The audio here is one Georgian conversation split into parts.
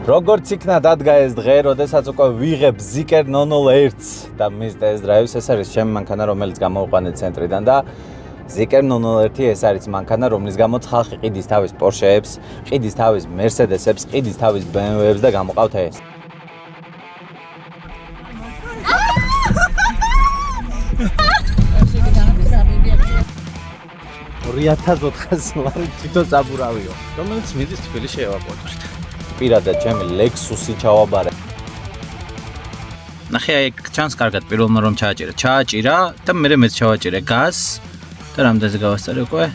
როგორც იქნა დადგა ეს დღე, როდესაც უკვე ვიღებ Zeekr 001-ს და მის test drive-ს, ეს არის ჩემი მანქანა, რომელიც გამოვიყვანე ცენტრიდან და Zeekr 001 ეს არის მანქანა, რომლის გამოც ხალხი ყიდის თავის Porsche-ებს, ყიდის თავის Mercedes-ებს, ყიდის თავის BMW-ებს და გამოყავთ ეს. 2004 ლარი თვითონ საბურავიო, რომელიც მიდის თბილისში ევაკუატორით. პირადად ჩემი Lexus-ი ჩავაბარე. ნახე, აი ჩანს კარგად პირველმა რომ ჩააჭირა და მე მეც ჩავაჭირე გაზს და რამდენზე გავასწარე უკვე?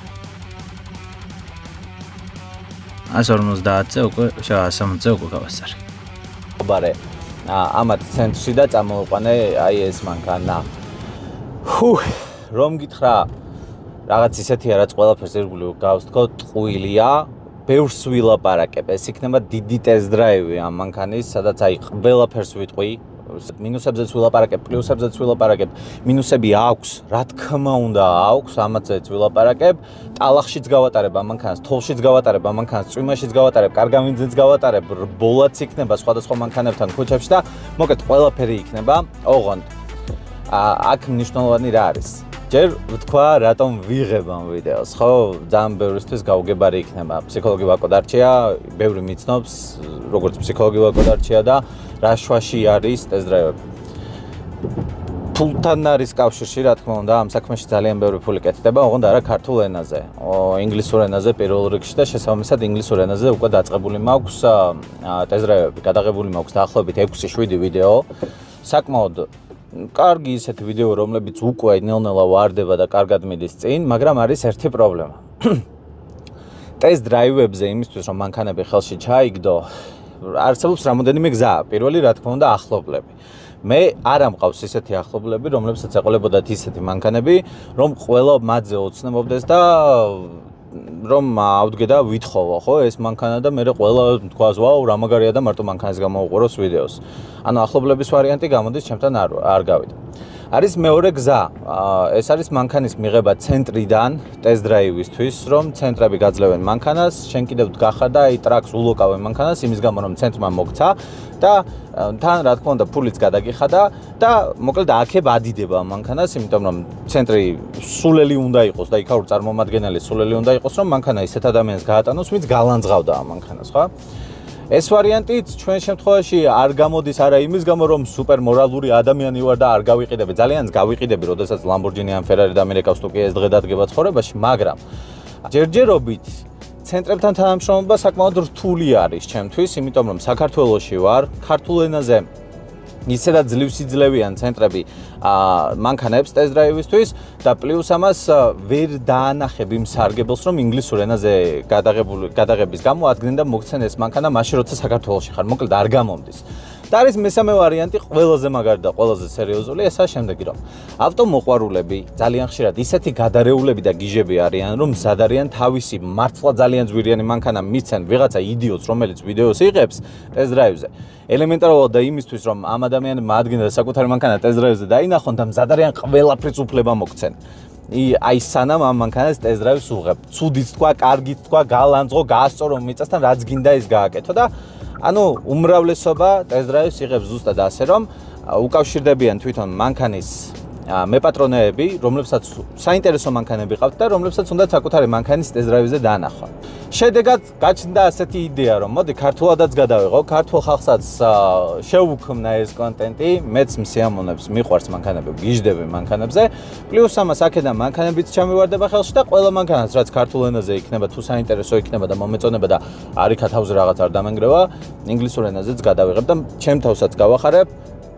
150-ზე უკვე, 160-ზე უკვე გავასწარე. ვაბარე ამათ ცენტრში და წამოვიყვანე აი ეს მანქანა. რომ გითხრა რაღაც ისეთია, რაც ყველაფერს ირგვლივ გავს თქო, ტყუილია, ბევრს ვილაპარაკებ. ეს იქნება დიდი test drive ამ მანქანის, სადაც აი ყველაფერს ვიტყვი. მინუსებზეც ვილაპარაკებ, პლუსებზეც ვილაპარაკებ. მინუსები აქვს, რა თქმა უნდა აქვს, ამათზეც ვილაპარაკებ. ტალახშიც გავატარებ ამ მანქანას, თოლშიც გავატარებ ამ მანქანას, წვიმაშიც გავატარებ, კარგავინძეც გავატარებ, ბოლაც იქნება სხვადასხვა მანქანებთან ქუჩებში და მოკეთ ყველაფერი იქნება. ოღონდ აქ მნიშვნელოვანი რა არის? ჯერ ვთქვა რატომ ვიღებ ამ ვიდეოს, ხო? ძალიან ბევრისთვის გაუგებარი იქნება. ფსიქოლოგი ვაკოდარჩია, ბევრი მიცნობს, როგორც ფსიქოლოგი ვაკოდარჩია და რა შვაში არის test drive-ები. ფულთან არის კავშირში, რა თქმა უნდა, ამ საქმეში ძალიან ბევრი ფული კეთდება, ოღონდ არა ქართულ ენაზე. ინგლისურ ენაზე პირველ რიგში და შესაბამისად ინგლისურ ენაზე უკვე დაწყებული მაქვს test drive-ები, გადაღებული მაქვს დაახლოებით 6-7 ვიდეო. საკმაოდ კარგი ისეთი ვიდეო, რომლებიც უკვე ნელ-ნელა ვარდება და კარგად მიდის წინ, მაგრამ არის ერთი პრობლემა. test drive-ებზე იმისთვის, რომ მანქანები ხელში ჩაიგდო, არსებობს რამოდენიმე გზა. პირველი, რა თქმა უნდა, ახლობლები. მე არ ამყავს ისეთი ახლობლები, რომლებსაც ეყოლებოდათ ისეთი მანქანები, რომ ყველა მათზე ოცნებობდეს და რომ ავდგე და ვითხოვო, ხო, ეს მანქანა და მე ყველა თქვას, ვაუ, რა მაგარია და მარტო მანქანის გამოვუყუროს ვიდეოს. ანუ ახლობლების ვარიანტი გამოდის ჩემთან არ გავიდა. არის მეორე გზა. ეს არის მანქანის მიღება ცენტრიდან test drive-ისთვის, რომ ცენტრები გაძლევენ მანქანას, შენ კიდევ გახარ და აი ტრაქს ულოკავენ მანქანას, იმის გამო რომ ცენტრმა მოგცა და თან რა თქმა უნდა ფულიც გადაგიხადა და მოკლედ აქებ ადიდება მანქანას, იმიტომ რომ ცენტრი სულელი უნდა იყოს და იქაურ წარმომადგენელი სულელი უნდა იყოს, რომ მანქანა ისეთ ადამიანს გაატანოს, ვინც გალანძღავდა ამ მანქანას, ხო? ეს ვარიანტიც ჩვენ შემთხვევაში არ გამოდის არა იმის გამო რომ სუპერ მორალური ადამიანი ვარ და არ გავიყიდები, ძალიანაც გავიყიდები, როდესაც Lamborghini ან Ferrari და ამერიკავს თუ კი ეს დღე დადგება ცხოვრებაში, მაგრამ ჯერჯერობით ცენტრებთან თანამშრომლობა საკმაოდ რთული არის ჩემთვის, იმიტომ რომ საქართველოში ვარ, ქართულ ენაზე ისედაც ძლივსიძლევიან ცენტრები მანქანებს test drive-ისთვის და პლუს ამას ვერ დაანახებ იმ სარგებელს, რომ ინგლისურ ენაზე გადაღების გამო ადგენენ და მოგცენ ეს მანქანა მაშინ, როცა საქართველოში ხარ, მოკლედ არ გამომდის. და არის მესამე ვარიანტი, ყველაზე მაგარი და ყველაზე სერიოზული, ესაა შემდეგი, რომ ავტომოყვარულები ძალიან ხშირად ისეთი გადარეულები და გიჟები არიან, რომ მზად არიან თავისი მართლა ძალიან ძვირიანი მანქანა მიცენ ვიღაცა იდიოტს, რომელიც ვიდეოს იღებს test drive-ზე. ელემენტარულად და იმისთვის, რომ ამ ადამიანებმა ადგენენ და საკუთარი მანქანა test drive-ზე დაინახონ და მზად არიან ყველაფრის უფლება მოგცენ. აი სანამ ამ მანქანას test drive-ს უღებ. ცუდიც თქვა, კარგიც თქვა, გალანძღო, გაასწორო მიწასთან, რაც გინდა ის გააკეთო და ანუ უმრავლესობა test drive-ს იღებს ზუსტად ასე, რომ უკავშირდებიან თვითონ მანქანის მეპატრონეები, რომლებსაც საინტერესო მანქანები ყავთ და რომლებსაც უნდა საკუთარი მანქანის test drive-ზე დაანახონ. შედეგად გაჩნდა ასეთი იდეა, რომ მოდი ქართულადაც გადავიღო, ქართულ ხალხსაც შევუქმნა ეს კონტენტი, მეც მსიამოვნებს, მიყვარს მანქანები, გიჟდები მანქანებზე, პლუს ამას აქედან მანქანებიც ჩამივარდება ხელში და ყველა მანქანას, რაც ქართულ ენაზე იქნება, თუ საინტერესო იქნება და მომეწონება და არიქა თავზე რაღაც არ დამენგრევა, ინგლისურ ენაზეც გადავიღებ და ჩემ თავსაც გავახარებ.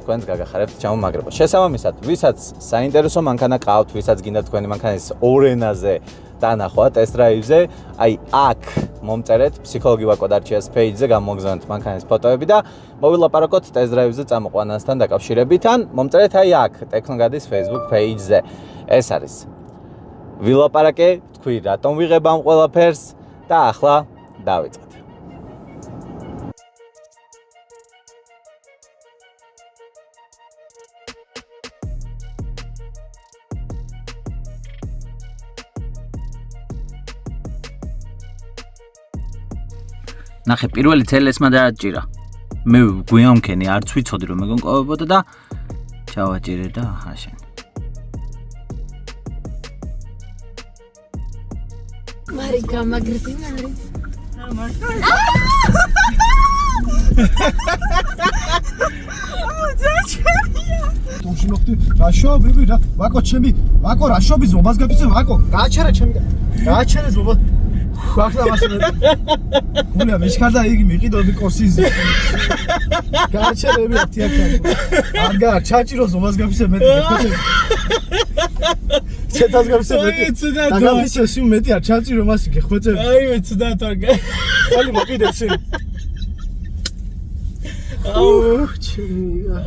თქვენს გაგახარებთ ჩამომაგრება. შესაბამისად, ვისაც საინტერესო მანქანა ყავთ, ვისაც გინდა თქვენი მანქანის ორ ენაზე დანახვა test drive-ზე, აი აქ მომწერეთ ფსიქოლოგი ვაკოდარჩიას page-ზე, გამოგზავნეთ მანქანის ფოტოები და მოვილაპარაკოთ test drive-ზე წამოყვანასთან დაკავშირებით, ან მომწერეთ აი აქ ტექნოგადის Facebook page-ზე. ეს არის. ვილაპარაკე, თქვი რატომ ვიღებ ამ ყველაფერს და ახლა დავიწყეთ. ნახე, პირველი ცელესმა დააჭირა. მე გვიამქენი არც ვიცოდი რომ მეგონ ყოვებოდა და ჩავაჭირე და ახლა შენ მარიკა მაგრდინა არის თუმში მოხდი რა შობები რა ვაკო ჩემი ვაკო რა შობი ზობას გაფიცე ვაკო გააჩერე ჩემი გააჩერე ზობა ახლა მასწავლე გულია მეშკარდა იგი მიყიდოდი კორსიზი გააჩერები ათიაკა აგა ჩაჭირო ზობას გაფიცე მეტი ჩეთას გაფიცე მეტი და გაფიცე სი მეტი არ ჩაჭირო მასი გეხვეწები აი მე ცუდად არ გა ხალი მოკიდე სი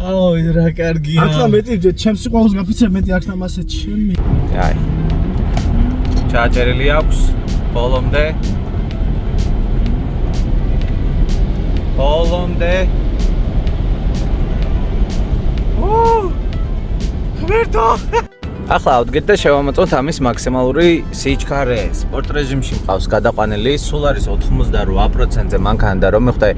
აუ რა კარგია ახლა მეტი ჩემს სიყვარულს გაფიცე მეტი ახლა მასე ჩემი აი ჩაჭერილი აქვს ბოლომდე ღმერთო ახლა ავდგეთ და შევამოწმოთ ამის მაქსიმალური სიჩქარე. სპორტ რეჟიმში მყავს გადაყვანილი, სულ არის 88%-ზე მანქანა და რომ მიხდე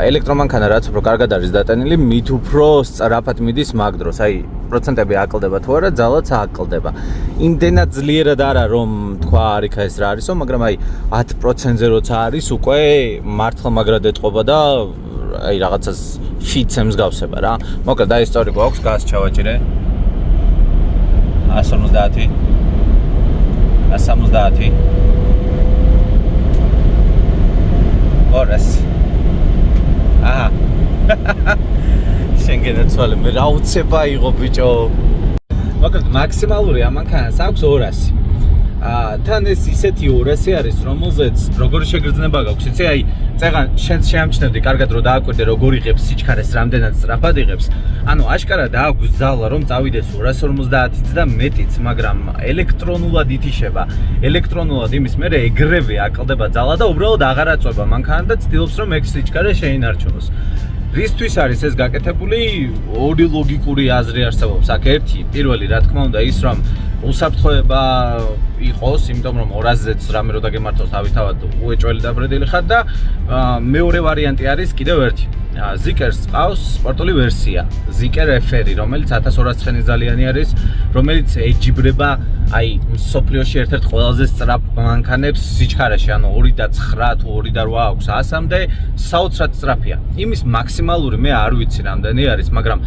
ელექტრომანქანა რაც უფრო კარგად არის დატანილი, მით უფრო სწრაფად მიდის მაგ დროს. აი, პროცენტები აკლდება თუ არა, ძალაც აკლდება. იმდენად ძლიერად არა რომ თქვა არ იქა ეს რა არისო, მაგრამ აი 10%-ზე როცა არის, უკვე მართლა მაგრად ეტყობა და აი რაღაცას ფიტს ემსგავსება რა. მოკლედ აი სწორი გვაქვს, გას ჩავაჭირე. 150 170 ორას აჰა შენგენაცვალე მე რა უცება იყო ბიჭო მოკლედ მაქსიმალური ამანქანას აქვს 200 თან ეს ისეთი 200 არის რომელზეც როგორი შეგრძნება გაქვს იცი აი წეგან შენ შეამჩნევდი კარგად რომ დააკვირდე როგორ იღებს სიჩქარეს რამდენად სწრაფად იღებს ანუ აშკარა დააქვს ძალა რომ წავიდეს 250-იც და მეტიც მაგრამ ელექტრონულად ითიშება ელექტრონულად იმის მერე ეგრევე აკლდება ძალა და უბრალოდ აღარ აწובה მანქანა და ცდილობს რომ ეგ სიჩქარე შეინარჩუნოს რისთვის არის ეს გაკეთებული ორი ლოგიკური აზრი არსებობს აქ ერთი პირველი რა თქმა უნდა ის რომ უსაფრთხოება იყოს, იმიტომ რომ 200-ზეც რამე რო დაგემართოს თავისთავად უეჭველი დაბრედილი ხარ და მეორე ვარიანტი არის კიდევ ერთი. Zikers ყავს სპორტული ვერსია, Ziker FR, რომელიც 1200 ცხენის ძალიანი არის, რომელიც ეჯიბრება აი სოფლიოში ერთ-ერთ ყველაზე სწრაფ მანქანებს სიჩქარეში, ანუ 2.9 თუ 2.8 აქვს 100-მდე საოცრად სწრაფია. იმის მაქსიმალური მე არ ვიცი რამდენი არის, მაგრამ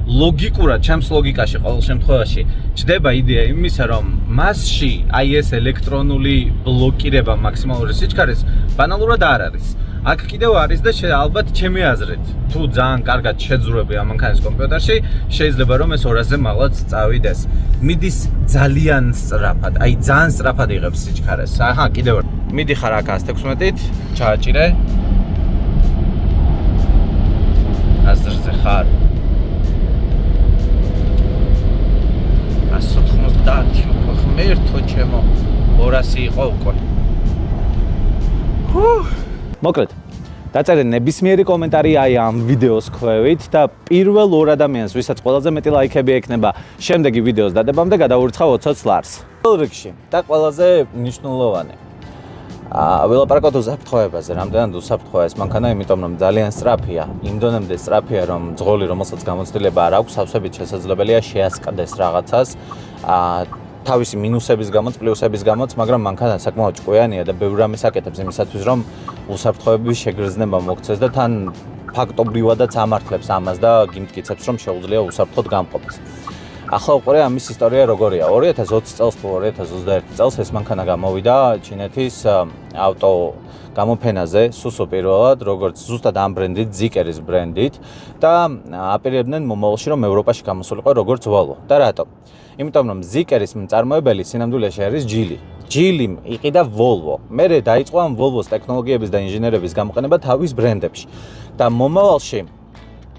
ლოგიკურად, ჩემს ლოგიკაში ყოველ შემთხვევაში ჩდება იდეა იმისა, რომ მასში აი ეს ელექტრონული ბლოკირება მაქსიმალური სიჩქარის ბანალურად არ არის. აქ კიდევ არის და ალბათ ჩემი აზრით, თუ ძალიან კარგად შეძრუები ამ მანქანის კომპიუტერში, შეიძლება რომ ეს 200-ზე მაღლაც წავიდეს. მიდის ძალიან სწრაფად, აი ძალიან სწრაფად იღებს სიჩქარეს. აჰა, კიდევ მიდიხარ აქ 116-ით, ჩააჭირე. აზრზე ხარ. 190 ღმერთო ჩემო 200 იყო უკვე. მოკლედ დაწერე ნებისმიერი კომენტარი აი ამ ვიდეოს ქვევით და პირველ ორ ადამიანს ვისაც ყველაზე მეტი ლაიქები ექნება შემდეგი ვიდეოს დადებამდე გადავურიცხავ 20 ლარს. პირველ რიგში და ყველაზე მნიშვნელოვანი ველაპარაკოთ უსაფრთხოებაზე, რამდენად უსაფრთხოა ეს მანქანა, იმიტომ რომ ძალიან სწრაფია, იმ დონემდე სწრაფია, რომ ძღოლი რომელსაც გამოცდილება არ აქვს, სავსებით შესაძლებელია შეასყდეს რაღაცას. თავისი მინუსების გამოც, პლუსების გამოც, მაგრამ მანქანა საკმაოდ ჭკვიანია და ბევრ რამეს აკეთებს იმისათვის, რომ უსაფრთხოების შეგრძნება მოქცეს და თან ფაქტობრივადაც ამართლებს ამას და გიმტკიცებს, რომ შეუძლია უსაფრთხოდ გამყოფას. ახლა უყურე ამის ისტორია როგორია. 2020 წელს თუ 2021 წელს ეს მანქანა გამოვიდა ჩინეთის ავტო გამოფენაზე, სუსო პირველად, როგორც ზუსტად ამ ბრენდით, Zikeris ბრენდით და აპირებდნენ მომავალში რომ ევროპაში გამოსულიყო როგორც Volvo. და რატო? იმიტომ რომ Zikeris მწარმოებელი სინამდვილეში არის Geely. Geely იყიდა Volvo. მერე დაიწყო ამ Volvo-s ტექნოლოგიების და ინჟინერების გამოყენება თავის ბრენდებში. და მომავალში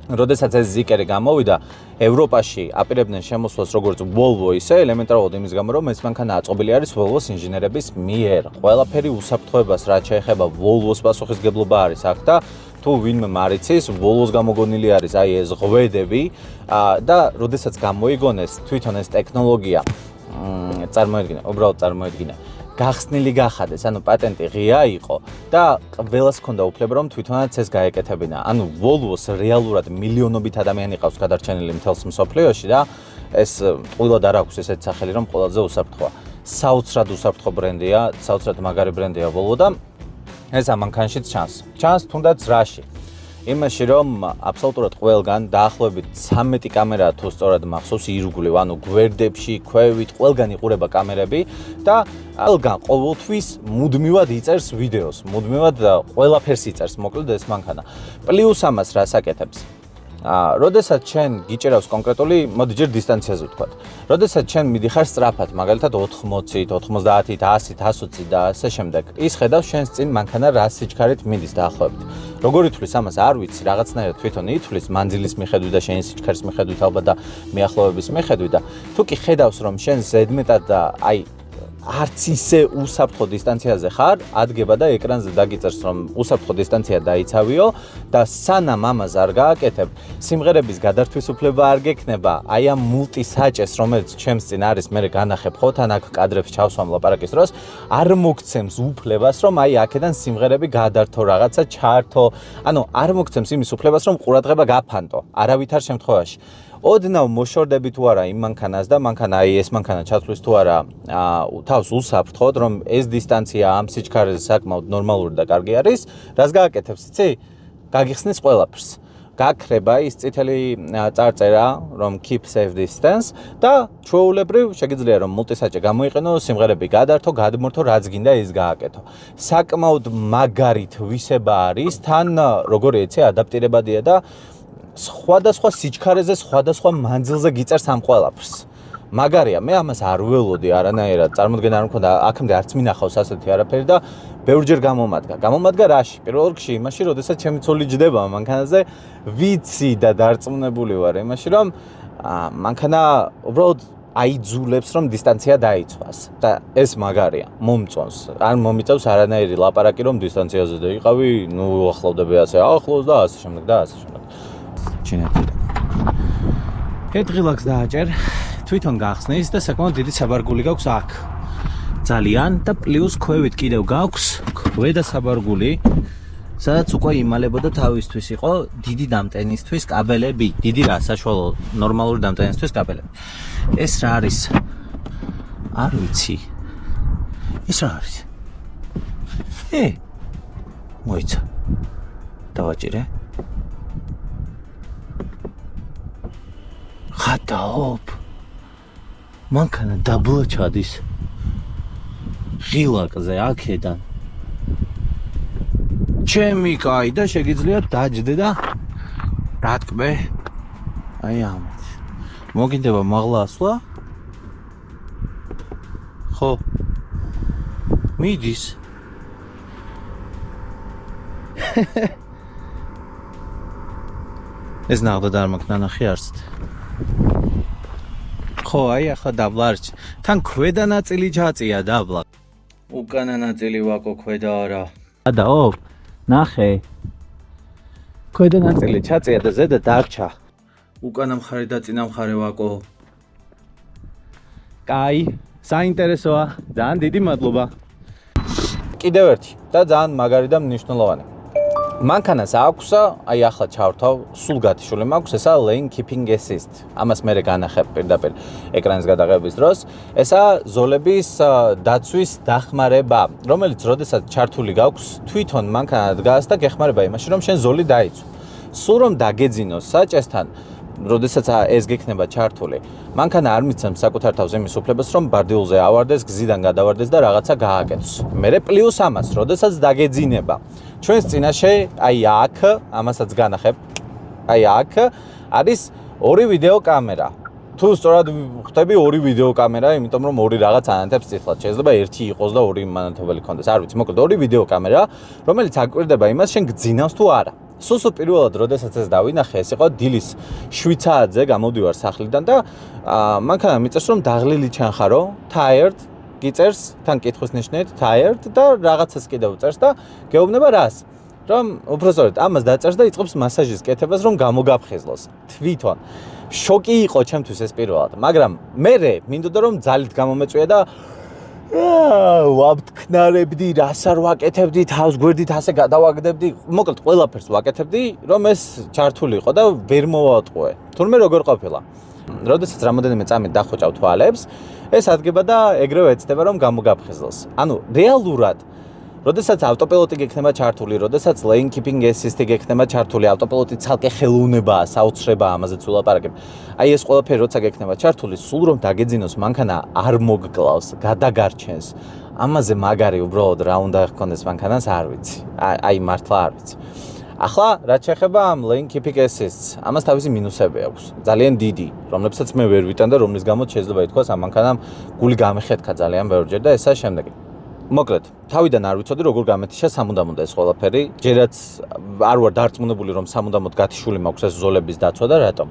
როდესაც ეს Zikeri გამოვიდა, ევროპაში აპირებდნენ შემოსვლას როგორც Volvo ისე ელემენტარულად იმის გამო, რომ ეს მანქანა აწყობილი არის Volvo-s ინჟინერების მიერ. ყველაფერი უსაფრთხოებას რაც შეეხება Volvo-s პასუხისგებლობა არის აქ და თუ ვინმე მარიცის, Volvo-s გამოგონილი არის აი ეს ღვედები და როდესაც გამოიგონეს თვითონ ეს ტექნოლოგია, წარმოედგინე, უბრალოდ წარმოედგინე. გახსნილი გახადეს, ანუ პატენტი ღია იყო და ყველას ჰქონდა უფლება რომ თვითონაც ეს გაეკეთებინა. ანუ Volvo-ს რეალურად მილიონობით ადამიანი ყავს გადარჩენილი მთელს მსოფლიოში და ეს ყვილად არ აქვს ესეთ სახელი რომ ყველაზე უსაფრთხოა. საოცრად უსაფრთხო ბრენდია, საოცრად მაგარი ბრენდია Volvo და ეს ამანქანშიც ჩანს. ჩანს თუნდაც რაში. იმაში რომ აბსოლუტურად ყველგან დაახლოებით 13 კამერაა თუ სწორად მახსოვს ირგვლივ, ანუ გვერდებში, ქვევით, ყველგან იყურება კამერები და ყველგან ყოველთვის მუდმივად იწერს ვიდეოს, მუდმივად ყველაფერს იწერს, მოკლედ ეს მანქანა. პლუს ამას რას აკეთებს? როდესაც შენ გიჭირავს კონკრეტული, მოდი ჯერ დისტანციაზე ვთქვათ. როდესაც შენ მიდიხარ სწრაფად, მაგალითად 80-ით, 90-ით, 100-ით, 120-ით და ასე შემდეგ, ის ხედავს შენს წინ მანქანა რა სიჩქარით მიდის დაახლოებით. როგორ ითვლის ამას არ ვიცი, რაღაცნაირად თვითონ ითვლის მანძილის მიხედვით და შენი სიჩქარის მიხედვით ალბათ და მიახლოების მიხედვით და თუ კი ხედავს რომ შენ ზედმეტად და აი არც ისე უსაფრთხო დისტანციაზე ხარ, ადგება და ეკრანზე დაგიწერს რომ უსაფრთხო დისტანცია დაიცავიო და სანამ ამას არ გააკეთებ, სიმღერების გადართვის უფლება არ გექნება. აი ამ მულტისაჭეს, რომელიც ჩემს წინ არის, მე განახებ ხო თან აქ კადრებს ჩავსვამ ლაპარაკის დროს, არ მოგცემს უფლებას რომ აი აქედან სიმღერები გადართო, რაღაცა ჩართო. ანუ არ მოგცემს იმის უფლებას რომ ყურადღება გაფანტო, არავითარ შემთხვევაში. ოდნავ მოშორდები თუ არა იმ მანქანას და მანქანა აი ეს მანქანა ჩათვლის თუ არა თავს უსაფრთხოდ რომ ეს დისტანცია ამ სიჩქარეზე საკმაოდ ნორმალური და კარგი არის, რას გააკეთებს, იცი? გაგიხსნის ყველაფერს. გაქრება ის წითელი წარწერა რომ keep safe distance და ჩვეულებრივ შეგიძლია რომ მულტისაჭე გამოიყენო, სიმღერები გადართო, გადმორთო, რაც გინდა ის გააკეთო. საკმაოდ მაგარი თვისება არის, თან როგორი იცი ადაპტირებადია და სხვადასხვა სიჩქარეზე, სხვადასხვა მანძილზე გიწერს ამ ყველაფერს. მაგარია, მე ამას არ ველოდი არანაირად, წარმოდგენა არ მქონდა, აქამდე არც მინახავს ასეთი არაფერი და ბევრჯერ გამომადგა. გამომადგა რაში? პირველ რიგში იმაში, როდესაც ჩემი ცოლი ჯდება მანქანაზე, ვიცი და დარწმუნებული ვარ იმაში, რომ მანქანა უბრალოდ აიძულებს რომ დისტანცია დაიცვას და ეს მაგარია, მომწონს. არ მომიწევს არანაირი ლაპარაკი რომ დისტანციაზე დაიყავი, ნუ ახლავდები ასე, ახლოს და ასე შემდეგ და ასე შემდეგ. ჩინეთი. კეთილაკს დააჭერ, თვითონ გახსნის და საკმაოდ დიდი საბარგული გაქვს აქ. ძალიან და პლუს ქვევით კიდევ გაქვს ქვედა საბარგული, სადაც უკვე იმალებოდა თავისთვის იყო დიდი დამტენისთვის კაბელები, დიდი რა, საშუალო ნორმალური დამტენისთვის კაბელები. ეს რა არის? არ ვიცი. ეს რა არის? მოიცა. დავაჭირე. ხატაობ. მანქანა დაბლა ჩადის. ღილაკზე აქედან. ჩემი კაი და შეგიძლია დაჯდე და დატკბე. აი ამით. მოგინდება მაღლა ასვლა? ხო. მიდის. ეს ნახდა და არ მაქვს ნანახი არსთ. ხო, აი ახლა დაბლა არჩ. თან ქვედა ნაწილი ჩაწია დაბლა. უკანა ნაწილი ვაკო ქვედა არა. ადაო, ნახე. ქვედა ნაწილი ჩაწია და ზედა დარჩა. უკანა მხარე და წინა მხარე ვაკო. კაი, საინტერესოა. ძალიან დიდი მადლობა. კიდევ ერთი და ძალიან მაგარი და მნიშვნელოვანი. მანქანას აქვს, აი ახლა ჩავრთავ, სულ გათიშული მაქვს, ესა lane keeping assist. ამას მე განახებ პირდაპირ ეკრანის გადაღების დროს. ესა ზოლების დაცვის დახმარება, რომელიც როდესაც ჩართული გაქვს, თვითონ მანქანა დგას და გეხმარება იმაში, რომ შენ ზოლი დაიცვა. სულ რომ დაგეძინოს საჭესთან, როდესაც ეს გექნება ჩართული, მანქანა არ მიცემს საკუთარ თავს იმის უფლებას, რომ ბარდილზე ავარდეს, გზიდან გადავარდეს და რაღაცა გააკეთოს. მერე პლუს ამას, როდესაც დაგეძინება. ჩვენს წინაშე, აი აქ, ამასაც განახებ, აი აქ არის ორი ვიდეო კამერა. თუ სწორად ხვდები ორი ვიდეო კამერა, იმიტომ რომ ორი რაღაც ანათებს წითლად. შეიძლება ერთი იყოს და ორი მანათობელი ქონდეს. არ ვიცი, მოკლედ ორი ვიდეო კამერა, რომელიც აკვირდება იმას, შენ გძინავს თუ არა. სულ პირველად, როდესაც ეს დავინახე, ეს იყო დილის 7 საათზე გამოდივარ სახლიდან და მანქანა მიწერს რომ დაღლილი ჩანხარო, tired გიწერს, თან კითხვის ნიშნით tired და რაღაცას კიდევ წერს და გეუბნება რას? რომ უბრალოდ ამას დაწერს და იწყებს მასაჟის კეთებას, რომ გამოგაფხიზლოს. თვითონ შოკი იყო ჩემთვის ეს პირველად, მაგრამ მე მინდოდა რომ ძალით გამომეწვია და ვაბთქნარებდი, რას არ ვაკეთებდი, თავს გვერდით ასე გადავაგდებდი, მოკლედ ყველაფერს ვაკეთებდი, რომ ეს ჩართული იყო და ვერ მოვატყუე. თურმე როგორ ყოფილა? როდესაც რამოდენიმე წამით დახვეჭავ თვალებს, ეს ადგება და ეგრევე ეცდება რომ გამოგაფხიზლოს. ანუ რეალურად როდესაც ავტოპილოტი გექნება ჩართული, როდესაც lane keeping assist გექნება ჩართული, ავტოპილოტი ცალკე ხელოვნებაა, საოცრებაა, ამაზეც ვილაპარაკებ. აი ეს ყველაფერი როცა გექნება ჩართული, სულ რომ დაგეძინოს მანქანა არ მოგკლავს, გადაგარჩენს. ამაზე მაგარი უბრალოდ რა უნდა გქონდეს მანქანას არ ვიცი. აი მართლა არ ვიცი. ახლა რაც შეეხება ამ lane keeping assist-ს, ამას თავისი მინუსები აქვს. ძალიან დიდი, რომლებსაც მე ვერ ვიტან და რომლის გამოც შეიძლება ითქვას ამ მანქანამ გული გამეხეთქა ძალიან ბევრჯერ და ესაა შემდეგი. მოკლედ, თავიდან არ ვიცოდი როგორ გამეთიშა სამუდამოდ ეს ყველაფერი. ჯერაც არ ვარ დარწმუნებული რომ სამუდამოდ გათიშული მაქვს ეს ზოლების დაცვა და რატომ.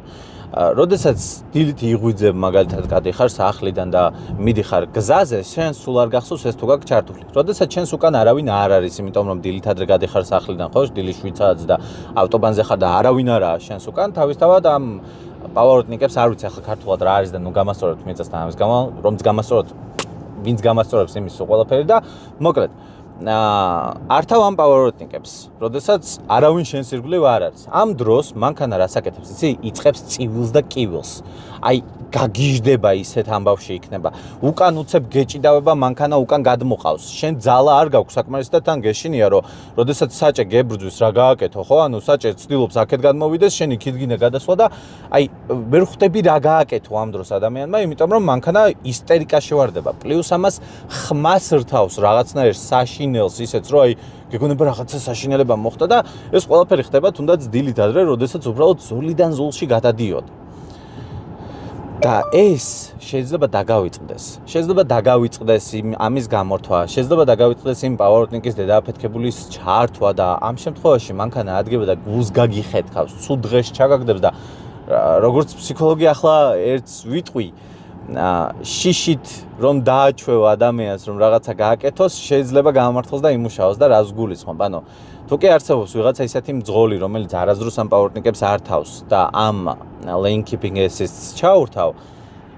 როდესაც დილით იღვიძებ მაგალითად გადიხარ სახლიდან და მიდიხარ გზაზე, შენ სულ არ გახსოვს ეს თუ გაქვს ჩართული. როდესაც შენს უკან არავინ არ არის, იმიტომ რომ დილით ადრე გადიხარ სახლიდან, ხო, დილის 7-ს და ავტობანზე ხარ და არავინ არაა შენს უკან, თავისთავად ამ პავაროტნიკებს არ ვიცი ახლა ქართულად რა არის და ნუ გამასწორებთ მიწასთან ამის გამო, რომც გამასწორებთ ვინც გამასწორებს იმის ყველაფერი და მოკლედ ართავ ამ პავაროტნიკებს, როდესაც არავინ შენს ირგვლივ არ არის. ამ დროს მანქანა რას აკეთებს, იცი? იწყებს წივილს და კივილს. აი გაგიჟდება ისეთ ამბავში იქნება. უკან უცებ გეჭიდავება მანქანა უკან გადმოყავს. შენ ძალა არ გაქვს საკმარისი და თან გეშინია რომ როდესაც საჭე გებრძვის რა გააკეთო, ხო? ანუ საჭე ცდილობს აქეთ გადმოვიდეს, შენ იქით გინდა გადასვლა და აი ვერ ხვდები რა გააკეთო ამ დროს ადამიანმა, იმიტომ რომ მანქანა ისტერიკაში ვარდება. პლუს ამას ხმას რთავს რაღაცნაირ საშინელს ისეც რომ აი გეგონება რაღაცა საშინელება მოხდა და ეს ყველაფერი ხდება თუნდაც დილით ადრე, როდესაც უბრალოდ ზოლიდან ზოლში გადადიოდ. და ეს შეიძლება დაგავიწყდეს. შეიძლება დაგავიწყდეს ამის გამორთვა, შეიძლება დაგავიწყდეს იმ პავაროტნიკის დედააფეთქებულის ჩართვა და ამ შემთხვევაში მანქანა ადგება და გულს გაგიხეთქავს, ცუდ დღეს ჩაგაგდებს და როგორც ფსიქოლოგი ახლა ერთს ვიტყვი, შიშით რომ დააჩვევ ადამიანს რომ რაღაცა გააკეთოს, შეიძლება გამართლოს და იმუშაოს და რას გულისხმობ. ანუ თუ კი არსებობს ვიღაცა ისეთი მძღოლი, რომელიც არასდროს ამ პავაროტნიკებს არ თავს და ამ lane keeping assist-ს ჩაურთავ,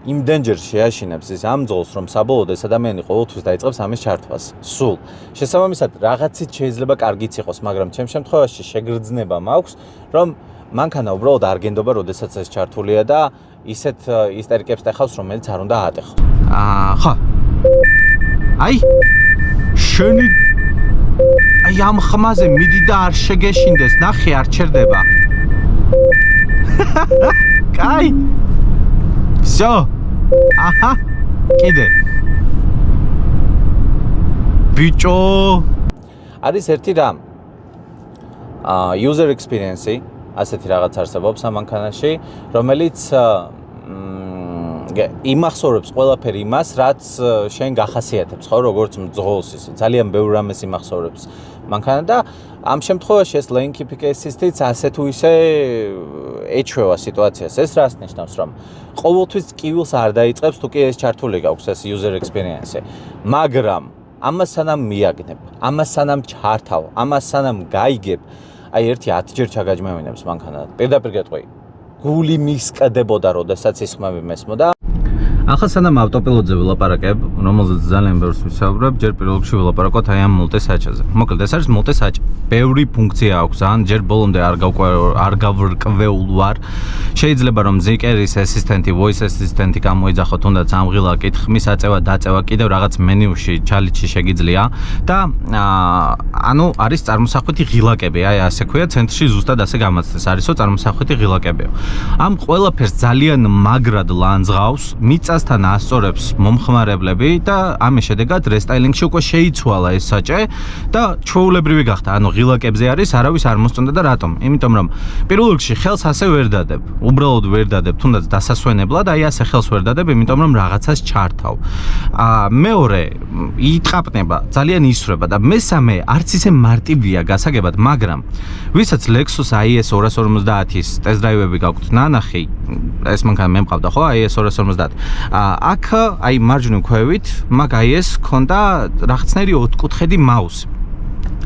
იმდენჯერ შეაშინებს ის ამ მძღოლს, რომ საბოლოოდ ეს ადამიანი ყოველთვის დაიწყებს ამის ჩართვას. სულ. შესაბამისად, რაღაცით შეიძლება კარგიც იყოს, მაგრამ ჩემ შემთხვევაში შეგრძნება მაქვს, რომ მანქანა უბრალოდ არ გენდობა, როდესაც ეს ჩართულია და ისეთ ისტერიკებს ტეხავს, რომელიც არ უნდა აატეხო. ხო. აი შენი აი ამ ხმაზე მიდი და არ შეგეშინდეს, ნახე არ ჩერდება. კაი. всё. აჰა. კიდე. ბიჭო. არის ერთი რამ. user experience-ი, ასეთი რაღაც არსებობს ამ მანქანაში, რომელიც იმახსოვრებს ყველაფერი იმას, რაც შენ გახასიათებს, ხო, როგორც მძღოლს ისე. ძალიან ბევრ რამეს იმახსოვრებს მანქანა და ამ შემთხვევაში ეს lane keeping assist-იც ასე თუ ისე ეჩვევა სიტუაციას. ეს რას ნიშნავს, რომ ყოველთვის კივილს არ დაიწყებს, თუ კი ეს ჩართული გაქვს ეს user experience-ი. მაგრამ ამას სანამ მიაგნებ, ამას სანამ ჩართავ, ამას სანამ გაიგებ, აი ერთი 10 ჯერ ჩაგაჯმევინებს მანქანა. პირდაპირ გეტყვი. გული მისკდებოდა, როდესაც ის ხმები მესმოდა. ახლა სანამ ავტოპილოტზე ვილაპარაკებ, რომელზეც ძალიან ბევრს ვისაუბრებ, ჯერ პირველ რიგში ვილაპარაკოთ აი ამ multi-touch-ზე. მოკლედ ეს არის multi-touch. ბევრი ფუნქცია აქვს, ან ჯერ ბოლომდე არ გავრკვეულ ვარ. შეიძლება რომ ზიკერის ასისტენტი, voice assistant-ი გამოიძახოთ, თუნდაც ამღილა კითხვის აწევა, დაწევა, კიდევ რაღაც მენიუში, ჩალიტში შეგიძლია და ანუ არის წარმოსახვითი ღილაკები, აი ასე ქვია, ცენტრში ზუსტად ასე გამაცდეს, არისო წარმოსახვითი ღილაკებიო. ამ ყველაფერს ძალიან მაგრად ლანძღავს, მიწასთან ასწორებს მომხმარებლები და ამის შედეგად რესტაილინგში უკვე შეიცვალა ეს საჭე და ჩვეულებრივი გახდა. ანუ ღილაკებზე არის, არავის არ მოსწონდა და რატომ? იმიტომ რომ პირველ რიგში ხელს ასე ვერ დადებ. უბრალოდ ვერ დადებ, თუნდაც დასასვენებლად, აი ასე ხელს ვერ დადებ, იმიტომ რომ რაღაცას ჩართავ. მეორე, იტყაპნება, ძალიან ისვრება და მესამე, არც ისე მარტივია გასაგებად, მაგრამ ვისაც Lexus IS 250-ის ტესტ-დრაივები გაქვთ ნანახი, ეს მანქანა მე მყავდა, ხო, IS 250. აქ აი მარჯვნივ ქვევით მაგ IS ქონდა რაღაცნაირი ოთხკუთხედი მაუსი.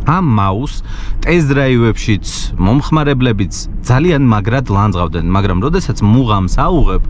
ამ მაუს ტესტ-დრაივებშიც მომხმარებლებიც ძალიან მაგრად ლანძღავდნენ, მაგრამ როდესაც მუღამს აუღებ,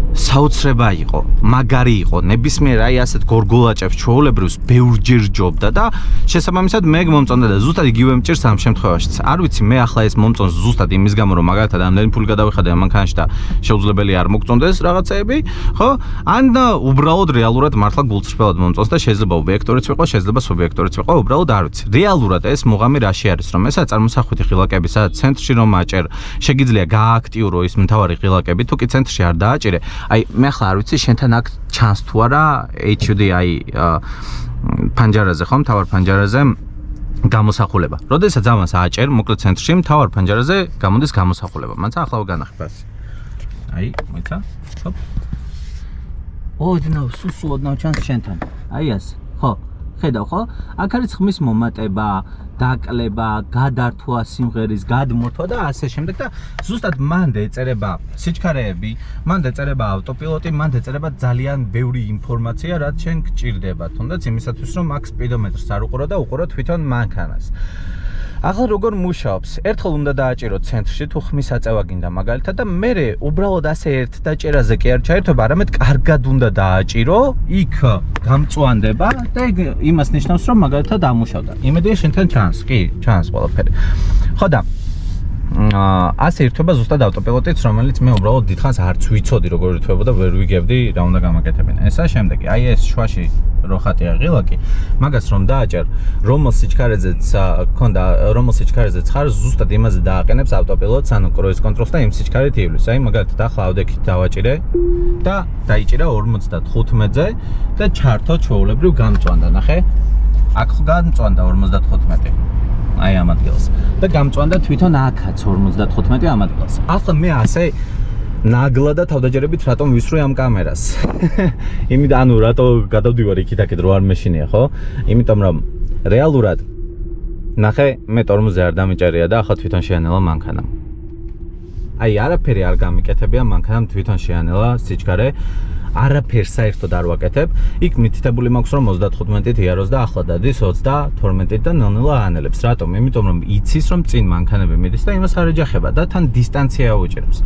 საოცრება იყო, მაგარი იყო, ნებისმიერ აი ასეთ გორგოლაჭებს ჩვეულებრივს ბევრჯერ ჯობდა და შესაბამისად მე მომწონდა და ზუსტად იგივე მჭირს ამ შემთხვევაშიც. არ ვიცი, მე ახლა ეს მომწონს ზუსტად იმის გამო, რომ მაგალითად ამდენი ფული გადავიხადე ამ მანქანაში და შეუძლებელი არ მოგწონდეს რაღაცეები, ხო? ან უბრალოდ რეალურად მართლა გულწრფელად მომწონს და შეიძლება ობიექტორიც ვიყო, შეიძლება სუბიექტორიც ვიყო, უბრალოდ არ ვიცი. რეალურად ეს მუღამი რაში არის, რომ ესა წარმოსახვითი ღილაკები, სადაც ცენტრში რომ აჭერ, შეგიძლია გააქტიურო ის მთავარი ღილაკები, თუ კი ცენტრში არ დააჭირე. აი მე ახლა არ ვიცი შენთან აქ ჩანს თუ არა HUD აი ფანჯარაზე ხო მთავარ ფანჯარაზე გამოსახულება. როდესაც ამას ააჭერ მოკლედ ცენტრში მთავარ ფანჯარაზე გამოდის გამოსახულება. მაინც ახლა ვგანახებ ასე. აი მოიცა? ჰოპ. ოდნავ სუსუდნავ ჩანს შენთან. აი ასე. ხო? ხედავ ხო? აქ არის ხმის მომატება, დაკლება, გადართვა სიმღერის, გადმორთვა და ასე შემდეგ და ზუსტად მან ეწერება სიჩქარეები, მან ეწერება ავტოპილოტი, მან ეწერება ძალიან ბევრი ინფორმაცია, რაც შენ გჭირდება, თუნდაც იმისათვის რომ აქ სპიდომეტრს არ უყურო და უყურო თვითონ მანქანას. ახლა როგორ მუშაობს? ერთხელ უნდა დააჭირო ცენტრში თუ ხმის აწევა გინდა მაგალითად და მერე უბრალოდ ასე ერთ დაჭერაზე კი არ ჩაერთვება, არამედ კარგად უნდა დააჭირო, იქ გამწვანდება და იმას ნიშნავს რომ მაგალითად ამუშავდა. იმედია შენთან ჩანს, კი, ჩანს ყველაფერი. ხო და ასე ერთვება ზუსტად ავტოპილოტიც, რომელიც მე უბრალოდ დიდხანს არც ვიცოდი როგორ ერთვება და ვერ ვიგებდი რა უნდა გამაკეთებინა. ესა შემდეგი, აი ეს შვაში რო ხატია ღილაკი, მაგას რომ დააჭერ, რომელ სიჩქარეზეც ქონდა, რომელ სიჩქარეზეც ხარ, ზუსტად იმაზე დააყენებს ავტოპილოტს, ანუ კრუიზ კონტროლს და იმ სიჩქარით ივლის. აი მაგალითად ახლა ავდექით დავაჭირე და დაიჭირა 55-ზე და ჩართო ჩვეულებრივ გამწვანდა, ნახე? აქ გამწვანდა 55. აი ამ ადგილას. და გამწვანდა თვითონ აქაც 55 ამ ადგილას. ახლა მე ასე ნაგლა და თავდაჯერებით რატომ ვისვრე ამ კამერას? იმიტომ ანუ რატო გადავდივარ იქით-აქეთ რო არ მეშინია, ხო? იმიტომ რომ რეალურად ნახე მე ტორმოზე არ დამიჭერია და ახლა თვითონ შეანელა მანქანა. აი არაფერი არ გამიკეთებია მანქანამ თვითონ შეანელა სიჩქარე. არაფერს საერთოდ არ ვაკეთებ. იქ მითითებული მაქვს რომ 35-ით იაროს და ახლა დადის 32-ით და ნელ-ნელა აანელებს. რატომ? იმიტომ რომ იცის რომ წინ მანქანები მიდის და იმას არ ეჯახება და თან დისტანცია უჭერებს.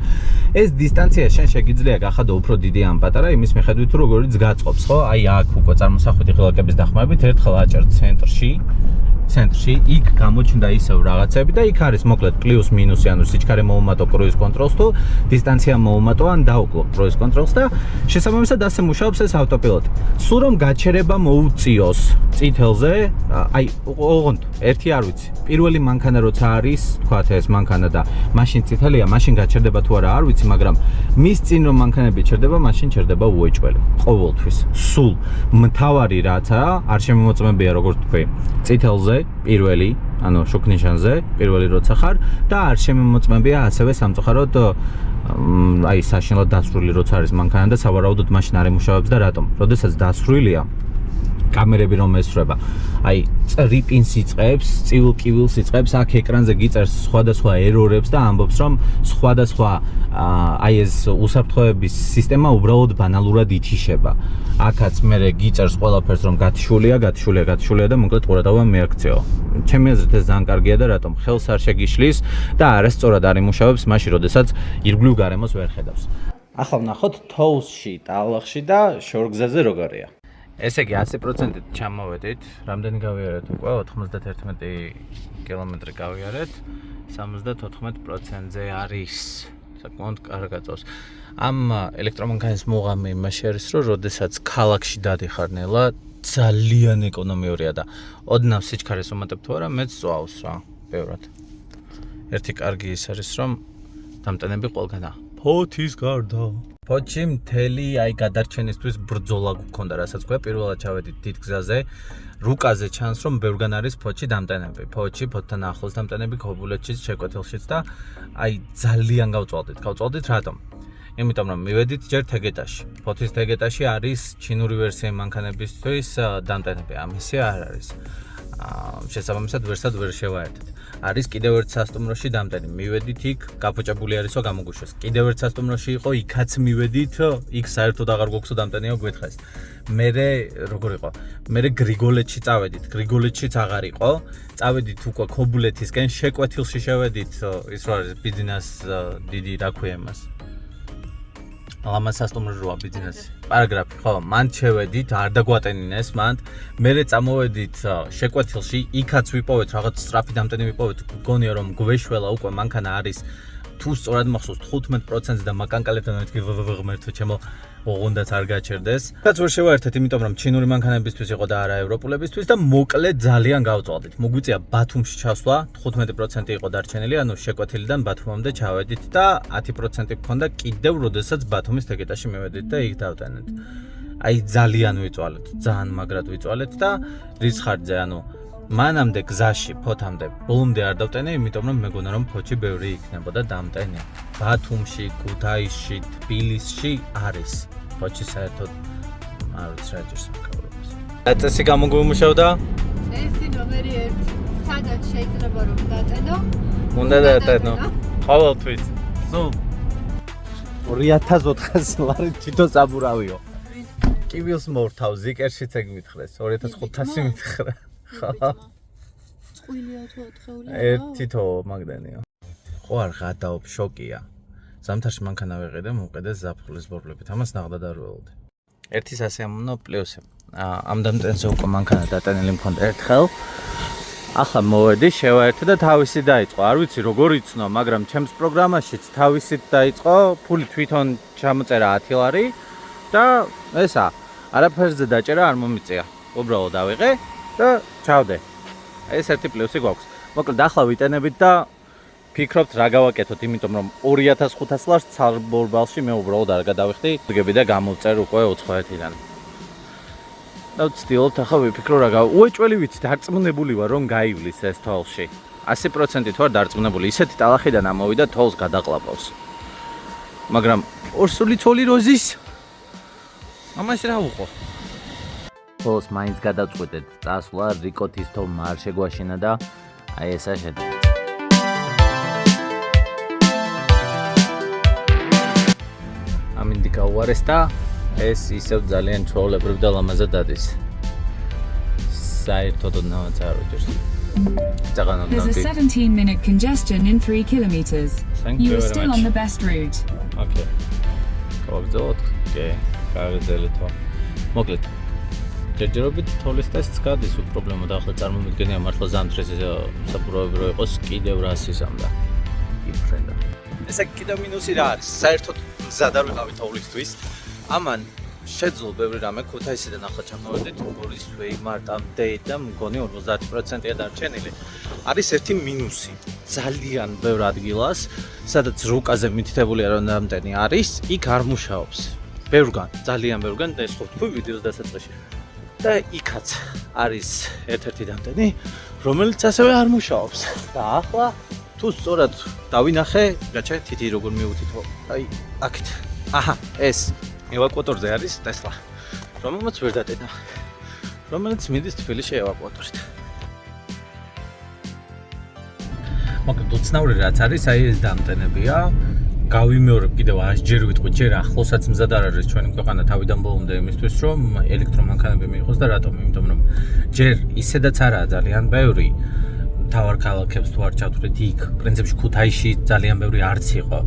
ეს დისტანცია შენ შეგიძლია გახადო უფრო დიდი ან პატარა იმის მიხედვით თუ როგორიც გაწყობს, ხო? აი აქ უკვე წარმოსახვითი ღილაკების დახმარებით ერთხელ აჭერ ცენტრში იქ გამოჩნდა ისევ რაღაცები და იქ არის მოკლედ პლუს მინუსი, ანუ სიჩქარე მოუმატო კრუიზ კონტროლს თუ დისტანცია მოუმატო ან დაუკლო კრუიზ კონტროლს და შესაბამისად ასე მუშაობს ეს ავტოპილოტი. სულ რომ გაჩერება მოუწიოს წითელზე, აი ოღონდ ერთი არ ვიცი. პირველი მანქანა როცა არის, თქვათ ეს მანქანა და მაშინ წითელია, მაშინ გაჩერდება თუ არა არ ვიცი, მაგრამ მის წინ რომ მანქანები ჩერდება, მაშინ ჩერდება უეჭველი. ყოველთვის. სულ მთავარი რაცა არ შემოწმებია როგორც თქვი. წითელზე პირველი, ანუ შუქნიშანზე, პირველი როცა ხარ და არ შემოწმებია ასევე სამწუხაროდ აი საშინლად დასრული როცა არის მანქანა და სავარაუდოდ მაშინ არ ემუშავებს და რატომ? როდესაც დასრულია კამერები რომ ესვრება. აი წრიპინს იწყებს, წივილ-კივილს იწყებს, აქ ეკრანზე გიწერს სხვადასხვა ერორებს და ამბობს რომ სხვადასხვა აი ეს უსაფრთხოების სისტემა უბრალოდ ბანალურად ითიშება. აქაც მე გიწერს ყველაფერს რომ გათიშულია და მოკლედ ყურადღება მიაქციო. ჩემი აზრით ეს ძალიან კარგია და რატომ ხელს არ შეგიშლის და არასწორად არ იმუშავებს მაშინ, როდესაც ირგვლივ გარემოს ვერ ხედავს. ახლა ვნახოთ თოუსში, ტალახში და შორგზაზე როგორია. ესე იგი 100%-ით ჩამოვედით. რამდენი გავიარეთ უკვე? 91 კილომეტრი გავიარეთ. 74%-ზე არის. საკმაოდ კარგად წავს. ამ ელექტრომანქანის მოღამი იმაში არის, რომ როდესაც ქალაქში დადიხარ ნელა, ძალიან ეკონომიურია და ოდნავ სიჩქარეს უმატებ თუ არა, მეც წვავს რა, ბევრად. ერთი კარგი ის არის, რომ დამტენები ყველგანა. ფოთის გარდა. ფოთში მთელი აი გადარჩენისთვის ბრძოლა გქონდა, რასაც ქვია, პირველად ჩავედით დიდ გზაზე, რუკაზე ჩანს, რომ ბევრგან არის ფოთში დამტენები. ფოთში, ფოთთან ახლოს დამტენები, ქობულეთშიც, შეკვეთილშიც და აი ძალიან გავწვალდით, რატომ? იმიტომ რომ მივედით ჯერ თეგეტაში. ფოთის თეგეტაში არის ჩინური ვერსია მანქანებისთვის დამტენები, ამისი არ არის. შესაბამისად ვერსად ვერ შევაერთეთ. არის კიდევ ერთ სასტუმროში დამტენი. მივედით იქ, გაფოჭებული არისო გამოგუშვეს. კიდევ ერთ სასტუმროში იყო, იქაც მივედით, იქ საერთოდ აღარ გვაქვსო დამტენიო გვეთქეს. მერე როგორ იყო? მერე გრიგოლეთში წავედით. გრიგოლეთშიც აღარ იყო. წავედით უკვე ქობულეთისკენ, შეკვეთილში შევედით, ის რა არის, ბიზნეს დიდი რა ქვია იმას. ლამაზ სასტუმროში როა ბიზნესი. პარაგრაფი, ხო, მან შევედით, არ დაგვატენინეს მან. მერე წამოვედით შეკვეთილში, იქაც ვიპოვეთ რაღაც სწრაფი დამტენი ვიპოვეთ. გონია რომ გვეშველა უკვე მანქანა არის თუ სწორად მახსოვს 15% და მაკანკალებთან მეთქი ღმერთო ჩემო ოღონდაც არ გაჩერდეს. რაც ვერ შევაერთეთ, იმიტომ რომ ჩინური მანქანებისთვის იყო და არა ევროპულებისთვის და მოკლედ ძალიან გავწვალდით. მოგვიწია ბათუმში ჩასვლა, 15% იყო დარჩენილი, ანუ შეკვეთილიდან ბათუმამდე ჩავედით და 10% გქონდა კიდევ, როდესაც ბათუმის თეკეტაში მივედით და იქ დავტენეთ. აი ძალიან ვიწვალეთ, ძალიან მაგრად ვიწვალეთ და რის ხარჯზე, ანუ მანამდე გზაში, ფოთამდე, ბოლომდე არ დავტენე, იმიტომ რომ მეგონა რომ ფოთში ბევრი იქნებოდა დამტენი. ბათუმში, ქუთაისში, თბილისში არის. ფოთში საერთოდ არ ვიცი რა ჭირს მკავრობას. წესი გამოგვიმუშავდა? წესი ნომერი 1. სადაც შეიძლება რომ დატენო? უნდა დატენო. ყოველთვის. სულ 2400 ლარი თვითონ საბურავიო. კივილს მორთავ, ზიკერშიც ეგ მითხრეს, 2500 მითხრა. წყვილია თუ ოთხეულია? ერთი თო მაგდანია. ხო არ გადაობ შოკია. ზამთარში მანქანა ვეყიდე, მოვყიდე ზაფხულის ბორბლებით. ამას ნაღდად არ ველოდი. ერთი სასიამოვნო პლუსი. ამ დამტენზე უკვე მანქანა დატანილი მქონდა ერთხელ. ახლა მოვედი, შევაერთე და თავისი დაიწყო. არ ვიცი როგორ იცნო, მაგრამ ჩემს პროგრამაშიც თავისით დაიწყო. ფული თვითონ ჩამოწერა 10 ლარი და ესა, არაფერზე დაჭერა არ მომიწია. უბრალოდ ავიღე და ჩავდე. ეს ერთი პლუსი გვაქვს. მოკლედ ახლა ვიტენებით და ფიქრობთ რა გავაკეთოთ, იმიტომ რომ 2500 ლარს ცალბორბალში მე უბრალოდ არ გადავიხდი, დგები და გამოვწერ უკვე 91-დან. და ვცდილობთ ახლა ვიფიქრო რა უეჭველი ვიცით, არწმუნებული ვარ რომ გაივლის ეს თოლში. 100% თუ არ დარწმუნებული, ისეთი ტალახიდან ამოვიდა თოლს გადაყლაპავს. მაგრამ ორსული თოლი როზის ამაში რა უყო? თოლს მაინც გადაწყვეტეთ, წასვლა რიკოთის თოლმა არ შეგვაშინა და აი ესა შედა. ამინდი გაუარეს და ეს ისევ ძალიან ჩვეულებრივ და ლამაზად დადის. საერთოდ ნაოც არ უჭერს. There's a 17-minute congestion in 3 kilometers. You are still on the best route. Okay. გავაგზავნოთ. კი, გავაგზავნეთ. მოკლედ. ჯერჯერობით თოლის ტესტს გადის უპრობლემო და ახლა წარმომიდგენია მართლა ზამთრის საბურავები რო იყოს კიდევ რასიზამდა. იფრენდა. ესე კიდევ მინუსი რა არის? საერთოდ მზად არ ვიყავი თოვლისთვის. ამან შეძლო ბევრი რამე ქუთაისიდან ახლა ჩამოვედით გორის ვეიმარტამდე და მგონი 50%-ია დარჩენილი. არის ერთი მინუსი. ძალიან ბევრ ადგილას, სადაც რუკაზე მითითებულია რომ დამტენი არის, იქ არ მუშაობს. ბევრგან, ძალიან ბევრგან და ეს ხო თქვი ვიდეოს დასაწყისში. და იქაც არის ერთ-ერთი დამტენი, რომელიც ასევე არ მუშაობს. და ახლა თუ სწორად დავინახე, გაჩა თითი როგორ მივუთითო. აი, აქეთ. აჰა, ეს ევაკუატორზე არის ტესლა. რომელმაც ვერ დატენა. რომელიც მიდის თბილისში ევაკუატორით. მოკლედ უცნაური რაც არის, აი ეს დამტენებია. გავიმეორებ კიდევ 100 ჯერ ვიტყვი, ჯერ ახლოსაც მზად არ არის ჩვენი ქვეყანა თავიდან ბოლომდე იმისთვის, რომ ელექტრომანქანები მიიღოს და რატომ? იმიტომ რომ ჯერ ისედაც არაა ძალიან ბევრი თავარ ქალაქებს თუ არ ჩავთვლით იქ, პრინციპში ქუთაისში ძალიან ბევრი არც იყო.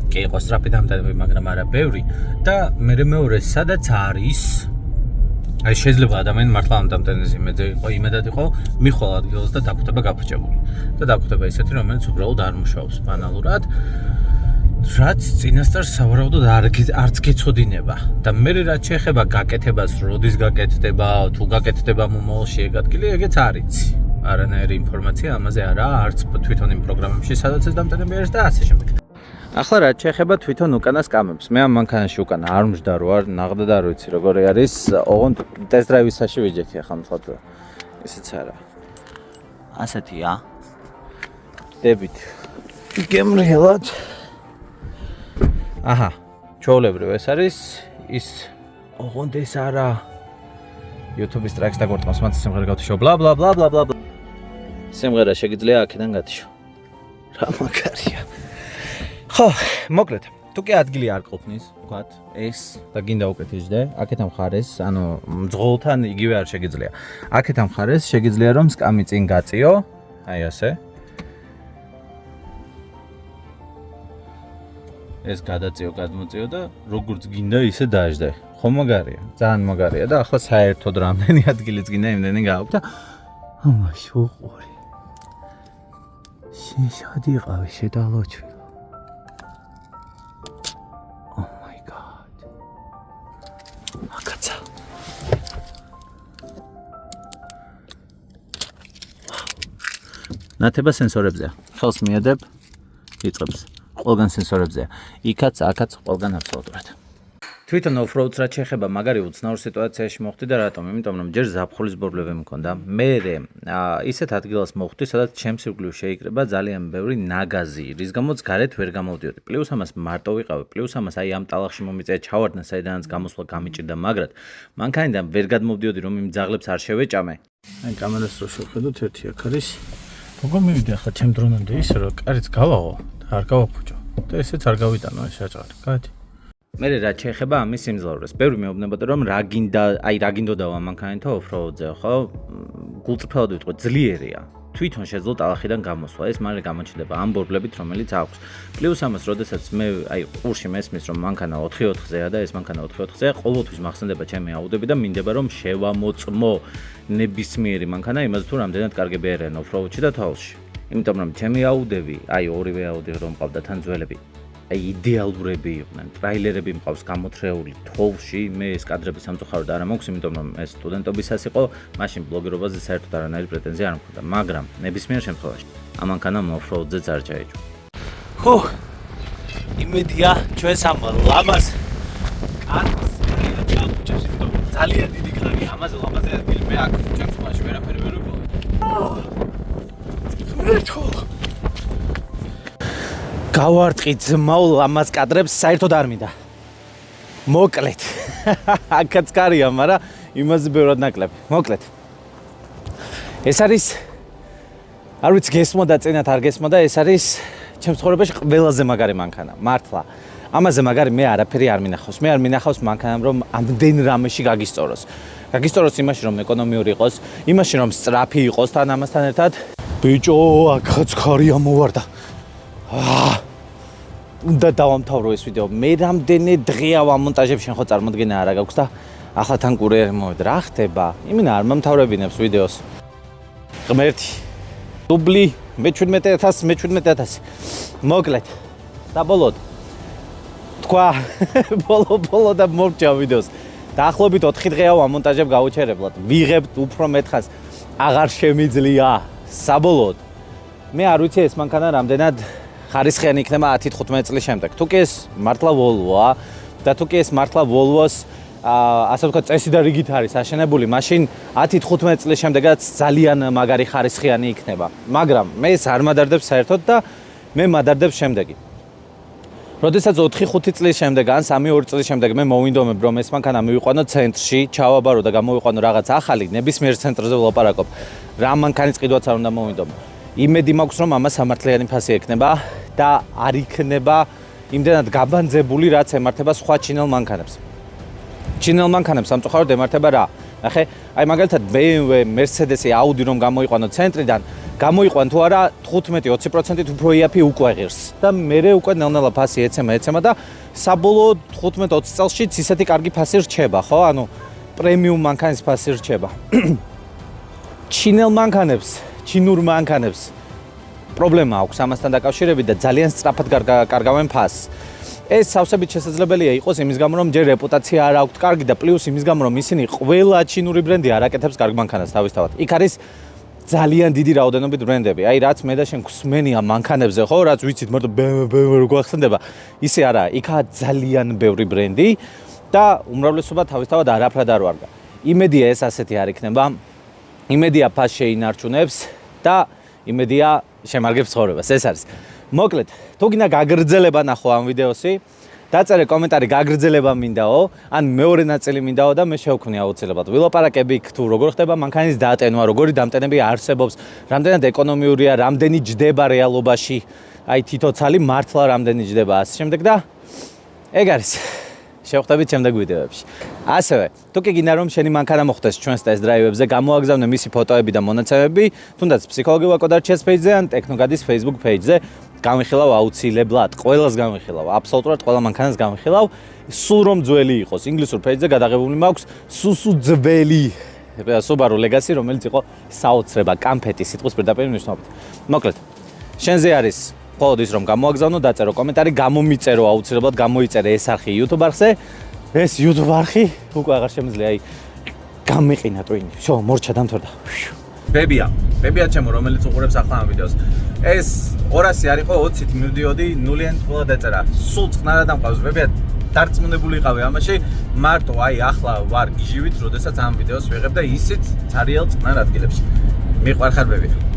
კი იყო სწრაფი დამტენები, მაგრამ არა ბევრი და მეორე სადაც არის აი შეიძლება ადამიანი მართლა ამ დამტენზე იმედად იყო მიხვალ ადგილას და დაგვხვდება გაფუჭებული და დაგვხვდება ისეთი რომელიც უბრალოდ არ მუშაობს ბანალურად რაც წინასწარ სავარაუდოდ არც გეცოდინება და მე რაც შეეხება გაკეთებას, როდის გაკეთდება, თუ გაკეთდება მომავალში ეგ ადგილი, ეგეც არიცი. არანაირი ინფორმაცია ამაზე არაა, არც თვითონ იმ პროგრამებში, სადაც ეს დამტენები არის და ასე შემდეგ. ახლა რაც შეეხება თვითონ უკანა სკამებს, მე ამ მანქანაში უკანა არ მჯდარ ვარ, ნაღდად არ ვიცი როგორი არის, ოღონდ ტესტ დრაივისაში ვიჯექი ახლა მხოლოდ. ისეც არა. ასეთია. დებით. გემრიელად. აჰა, ჩვეულებრივ ეს არის ის ოღონდ ეს არა YouTube-ის ტრეკს დაგვარტყმას მან სიმღერა გავთიშო ბლა ბლა ბლა ბლა ბლა სიმღერა შეგიძლია აქედან გათიშო რა მაგარია ხო მოკლედ თუ კი ადგილი არ ყოფნის ვთქვათ ეს და გინდა უკეთიჟდე აქეთ ამ ხარეს ანუ მძღოლთან იგივე არ შეგიძლია აქეთ ამ ხარეს შეგიძლია რომ სკამი წინ გაწიო აი ასე ეს გადაწიო, გადმოწიო და როგორც გინდა ისე დაждე. ხო მაგარია, ძალიან მაგარია და ახლა საერთოდ რამდენი ადგილიც გინდა იმდენი გააქვს და ამაში უყური. შეშადი ყავი შედალოჩვილო. Oh my god. აკაცა. ნათება სენსორებზეა. ხელს მიედებ, იწყებს. ყველგან სენსორებზეა. იქაც, აქაც, ყველგან აბსოლუტურად. თვითონ off-road-ს რაც შეეხება, მაგარი უცნაურ სიტუაციაში მოხვდი და რატომ? იმიტომ რომ ჯერ ზაფხულის ბორბლები მქონდა. მერე ისეთ ადგილას მოხვდი, სადაც ჩემს ირგვლივ შეიკრება ძალიან ბევრი ნაგაზი, რის გამოც გარეთ ვერ გამოვდიოდი. პლუს ამას მარტო ვიყავი, პლუს ამას აი ამ ტალახში მომიწია ჩავარდნა, საიდანაც გამოსვლა გამიჭირდა, მაგრამ მანქანიდან ვერ გადმოვდიოდი, რომ იმ ძაღლებს არ შევეჭამე. აი კამერას რო შევხედოთ, ერთი აქ არის. როგორ მივიდე ახლა ჩემ დრონამდე ისე რომ კარიც გავაღო და არ გავაფუჭო. და ესეც არ გავიტანო ეს საჭარი. გადი. მე რაც შეეხება ამის სიმძლავრეს, ბევრი მეუბნებოდა რომ რა გინდოდა ამ მანქანით off-road-ზე, ხო? გულწრფელად ვიტყვი, ძლიერია. თვითონ შეძლო ტალახიდან გამოსვლა, ეს მალე გამოჩნდება ამ ბორბლებით, რომელიც აქვს. პლუს ამას, როდესაც მე ყურში მესმის რომ მანქანა 4/4-ზეა და ეს მანქანა 4/4-ზეა, ყოველთვის მახსენდება ჩემი აუდები და მინდება რომ შევამოწმო ნებისმიერი მანქანა იმაზე თუ რამდენად კარგები არიან off-road-ში და თვალში. იმიტომ რომ ჩემი აუდები, ორივე აუდი რომ მყავდა თან ძველები, იდეალურები იყვნენ. ტრაილერები მყავს გამოთრეული თოვლში, მე ეს კადრები სამწუხაროდ არ მაქვს, იმიტომ რომ ეს სტუდენტობისას იყო, მაშინ ბლოგერობაზე საერთოდ არანაირი პრეტენზია არ მქონდა, მაგრამ ნებისმიერ შემთხვევაში ამ მანქანამ off-road-ზეც არ ჩაეჭვა. ხო, იმედია ჩვენს ამ ლამაზ კარს ჩავუჭებს, იმიტომ რომ ძალიან დიდი კარი, ამაზე ლამაზი ადგილი მე აქ ჩემს მაშინ ვერაფერი ვერ ვიყო. გავარტყი ძმაულ ამას კადრებს საერთოდ არ მინდა. მოკლედ. აქაც კარია, მაგრამ იმაზე ბევრად ნაკლები. მოკლედ. ეს არის არ ვიცი გესმოდა წინათ არ გესმოდა, ეს არის ჩემს ცხოვრებაში ყველაზე მაგარი მანქანა. მართლა. ამაზე მაგარი მე არაფერი არ მინახავს. მე არ მინახავს მანქანამ რომ ამდენ რამეში გაგისწოროს. გაგისწოროს იმაში რომ ეკონომიური იყოს, იმაში რომ სწრაფი იყოს თან ამასთან ერთად. ბიჭო, აქაც კარია მოვარდა. უნდა დავამთავრო ეს ვიდეო. მე რამდენი დღეა ვამონტაჟებ, შენ ხო წარმოდგენა არა გაქვს და ახლა თან კურიერი მოვიდა. რა ხდება? იმინა არ მომთავრებინებს ვიდეოს. ღმერთი. დუბლი მე-17000. მოკლედ. საბოლოოდ. თქვა ბოლო და მოვჭა ვიდეოს. დაახლოებით 4 დღეა ვამონტაჟებ გაუჩერებლად. ვიღებთ უფრო მეთხას. აღარ შემიძლია. საბოლოოდ. მე არ ვიცი ეს მანქანა რამდენად ხარისხიანი იქნება 10-15 წლის შემდეგ. თუ კი ეს მართლა Volvo-ა და თუ კი ეს მართლა Volvo-ს ასე ვთქვათ წესი და რიგით არის აშენებული, მაშინ 10-15 წლის შემდეგაც ძალიან მაგარი ხარისხიანი იქნება. მაგრამ მე ეს არ მადარდებს საერთოდ და მე მადარდებს შემდეგი. როდესაც 4-5 წლის შემდეგ ან 3-2 წლის შემდეგ მე მოვინდომებ რომ ეს მანქანა მივიყვანო ცენტრში, ჩავაბარო და გამოვიყვანო რაღაც ახალი, ნებისმიერ ცენტრზე ვლაპარაკობ. რა მანქანის ყიდვაც არ უნდა მოვინდომო. იმედი მაქვს რომ ამას სამართლიანი ფასი ექნება და არ იქნება იმდენად გაბანძებული რაც ემართება სხვა ჩინელ მანქანებს. ჩინელ მანქანებს სამწუხაროდ ემართება რა? ნახე, აი მაგალითად BMW, Mercedes-ი, Audi რომ გამოიყვანო ცენტრიდან, გამოიყვან თუ არა 15-20% უფრო იაფი უკვე ღირს და მერე უკვე ნელ-ნელა ფასი ეცემა და საბოლოოდ 15-20 წელშიც ისეთი კარგი ფასი რჩება, ხო? ანუ პრემიუმ მანქანის ფასი რჩება. ჩინელ მანქანებს ჩინურ მანქანებს პრობლემა აქვს ამასთან დაკავშირებით და ძალიან სწრაფად კარგავენ ფასს. ეს სავსებით შესაძლებელია იყოს იმის გამო რომ ჯერ რეპუტაცია არ აქვს კარგი და პლუს იმის გამო რომ ისინი ყველა ჩინური ბრენდი არ აკეთებს კარგ მანქანას თავისთავად. იქ არის ძალიან დიდი რაოდენობით ბრენდები. აი რაც მე და შენ გვსმენია მანქანებზე, ხო, რაც ვიცით, მაგრამ BMW რო გვახსენდება, ისე არა, იქაა ძალიან ბევრი ბრენდი და უმრავლესობა თავისთავად არაფრად არ ვარგა. იმედია ეს ასეთი არ იქნება. იმედია ფას შეინარჩუნებს და იმედია შემარგებს ცხოვრებას. ეს არის. მოკლედ, თუ გინდა გაგრძელება ნახო ამ ვიდეოსი, დაწერე კომენტარი გაგრძელება მინდაო, ან მეორე ნაწილი მინდაო და მე შევქმნი აუცილებლად. ვილაპარაკები იქ თუ როგორ ხდება მანქანის დატენვა, როგორი დამტენები არსებობს, რამდენად ეკონომიურია, რამდენი ჯდება რეალობაში, აი თითოцали მართლა რამდენი ჯდება ასე შემდეგ და ეგ არის. შევხვდებით შემდეგ ვიდეოებში. ასევე, თუ კი გინდა რომ შენი მანქანა მოხდეს ჩვენს ტესტ დრაივებზე, გამოაგზავნე მისი ფოტოები და მონაცემები, თუნდაც ფსიქოლოგი ვაკოდარჩიას პეიჯზე ან ტექნოგადის Facebook პეიჯზე. გამიხილავ აუცილებლად, ყველას გამიხილავ, აბსოლუტურად ყველა მანქანას გამიხილავ, სულ რომ ძველი იყოს. ინგლისურ ფეიჯზე გადაღებული მაქვს სუსუ ძველი Subaru Legacy, რომელიც იყო საოცრება, კამფეტი სიტყვის პირდაპირ მნიშვნელობით. მოკლედ, შენზე არის მხოლოდ ის რომ გამოაგზავნო, დაწერო კომენტარი, გამომიწერო აუცილებლად, გამოიწერე ეს არხი YouTube არხზე. ეს YouTube არხი უკვე აღარ შემიძლია გამიყინა ტვინი. შო, მორჩა დამთვრდა. ბებია ჩემო, რომელიც უყურებს ახლა ამ ვიდეოს. ეს 200 არ იყო 20-ით მივდიოდი, 0-იანით ყველა დაწერა. სულ წყნარად ამყავს ბებია. დარწმუნებული იყავი ამაში, მარტო აი ახლა ვარ გიჟივით, როდესაც ამ ვიდეოს ვიღებ და ისიც ცარიელ წყნარ ადგილებში. მიყვარხარ ბებია.